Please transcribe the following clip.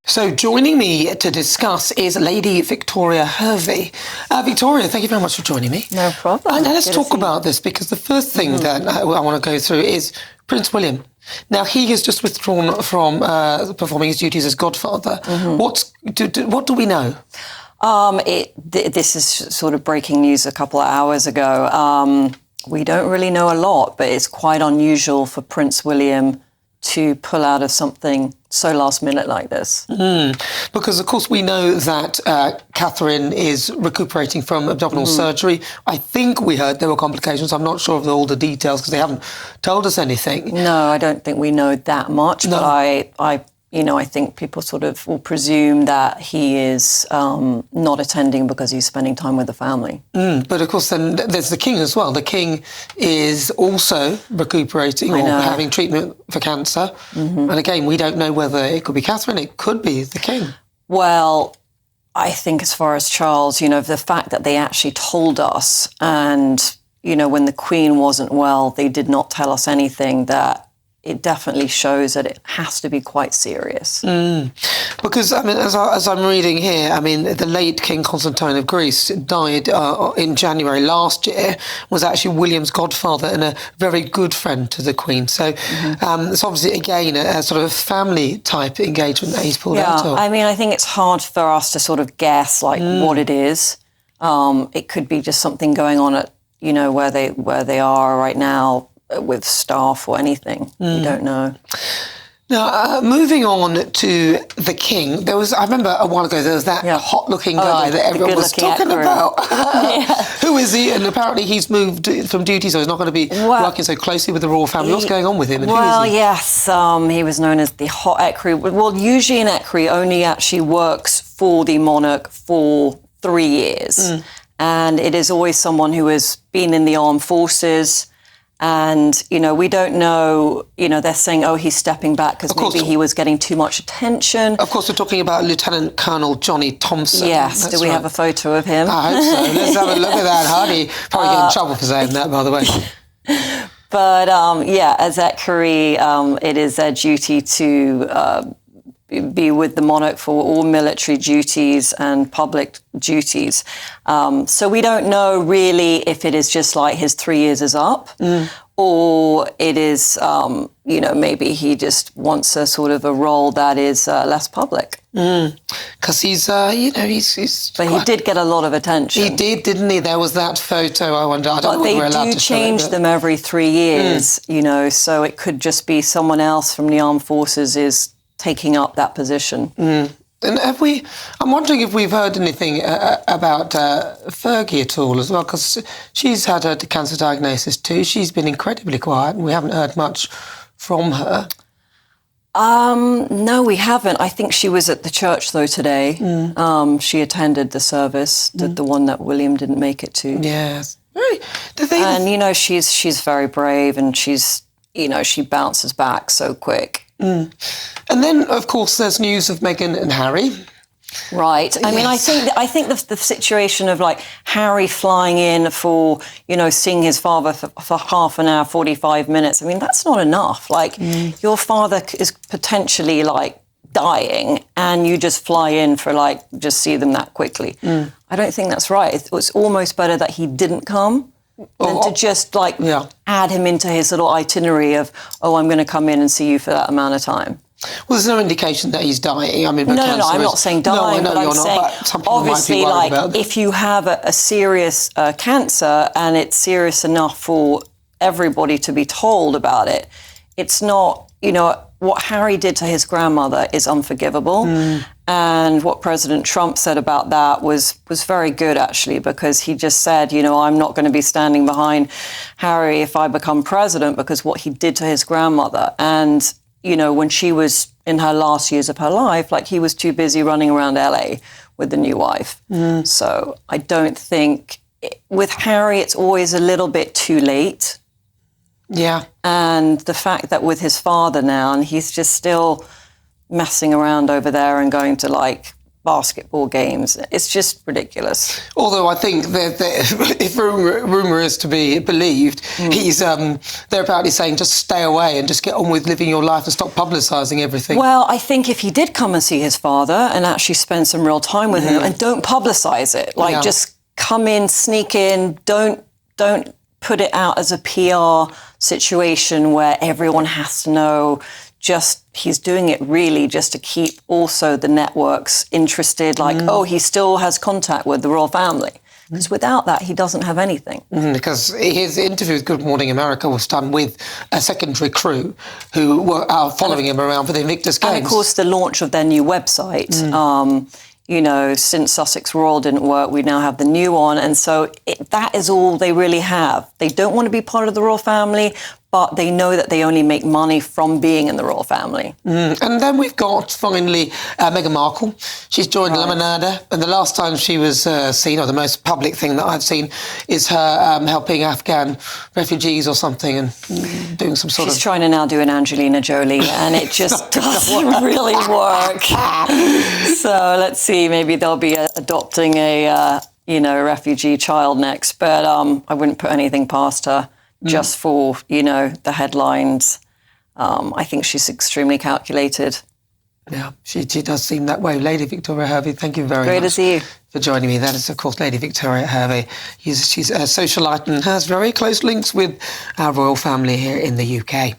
So joining me to discuss is Lady Victoria Hervey. Victoria, thank you very much for joining me. No problem. And let's talk about this, because the first thing that I want to go through is Prince William. Now, he has just withdrawn from performing his duties as godfather. What do we know? This is sort of breaking news a couple of hours ago. We don't really know a lot, but it's quite unusual for Prince William to pull out of something so last minute like this. Because, of course, we know that Catherine is recuperating from abdominal surgery. I think we heard there were complications. I'm not sure of all the details because they haven't told us anything. No, I don't think we know that much, but I think people sort of will presume that he is not attending because he's spending time with the family. But, of course, then there's the king as well. The king is also recuperating or having treatment for cancer. And, again, we don't know whether it could be Catherine, it could be the king. Well, I think as far as Charles, the fact that they actually told us and, when the Queen wasn't well, they did not tell us anything, that it definitely shows that it has to be quite serious. Because, I mean, as I'm reading here, I mean, the late King Constantine of Greece died in January last year, was actually William's godfather and a very good friend to the Queen. So it's obviously, again, a sort of family-type engagement that he's pulled out of. I mean, I think it's hard for us to sort of guess, what it is. It could be just something going on at, where they are right now, with staff or anything. We don't know. Now, moving on to the king, I remember a while ago, there was that hot-looking guy that everyone was talking about. Who is he? And apparently he's moved from duty, so he's not going to be working so closely with the royal family. What's going on with him? And who is he? Yes, he was known as the hot equerry. Well, usually an equerry only actually works for the monarch for 3 years. And it is always someone who has been in the armed forces. And, we don't know, they're saying, he's stepping back because maybe he was getting too much attention. Of course, we're talking about Lieutenant Colonel Johnny Thompson. Yes, do we have a photo of him? I hope so. Let's have a look at that. Hardy probably get in trouble for saying that, by the way. But, as equerry, it is their duty to be with the monarch for all military duties and public duties. So we don't know really if it is just like his 3 years is up or it is, maybe he just wants a sort of a role that is less public. Because he's. But he did get a lot of attention. He did, didn't he? There was that photo, I wonder. I don't know if we're allowed to show it. They do change them every 3 years, so it could just be someone else from the armed forces is taking up that position. And I'm wondering if we've heard anything about Fergie at all as well, because she's had a cancer diagnosis too. She's been incredibly quiet and we haven't heard much from her. No, we haven't. I think she was at the church though today. She attended the service, the one that William didn't make it to. Yes. And, she's very brave and she's, she bounces back so quick. And then, of course, there's news of Meghan and Harry. Right. I mean, I think the situation of like Harry flying in for, seeing his father for half an hour, 45 minutes. I mean, that's not enough. Like your father is potentially like dying and you just fly in for like, just see them that quickly. I don't think that's right. It's almost better that he didn't come than to just add him into his little itinerary of, I'm going to come in and see you for that amount of time. Well, there's no indication that he's dying. I mean, no, I'm not saying dying, but I'm saying, obviously, like, if you have a serious cancer and it's serious enough for everybody to be told about it, it's not, what Harry did to his grandmother is unforgivable. And what President Trump said about that was very good, actually, because he just said, I'm not going to be standing behind Harry if I become president, because what he did to his grandmother. And, when she was in her last years of her life, like, he was too busy running around LA with the new wife. So I don't think, with Harry, it's always a little bit too late. Yeah. And the fact that with his father now, and he's just still messing around over there and going to like basketball games. It's just ridiculous. Although I think that if rumour is to be believed, they're apparently saying just stay away and just get on with living your life and stop publicising everything. Well, I think if he did come and see his father and actually spend some real time with him and don't publicise it, like just come in, sneak in, don't put it out as a PR situation where everyone has to know. Just he's doing it really just to keep also the networks interested, like, oh, he still has contact with the royal family. Because without that, he doesn't have anything. Because his interview with Good Morning America was done with a secondary crew who were following him around for the Invictus Games. And of course, the launch of their new website. You know, since Sussex Royal didn't work, we now have the new one. And so that is all they really have. They don't want to be part of the royal family, but they know that they only make money from being in the royal family. And then we've got, finally, Meghan Markle. She's joined Lemonada, and the last time she was seen, or the most public thing that I've seen, is her helping Afghan refugees or something and doing some sort of... She's trying to now do an Angelina Jolie, and it just doesn't really work. So let's see, maybe they'll be adopting a refugee child next, but I wouldn't put anything past her. Just for, the headlines. I think she's extremely calculated. Yeah, she does seem that way. Lady Victoria Hervey, thank you very much. Great to see you. For joining me. That is, of course, Lady Victoria Hervey. She's a socialite and has very close links with our royal family here in the UK.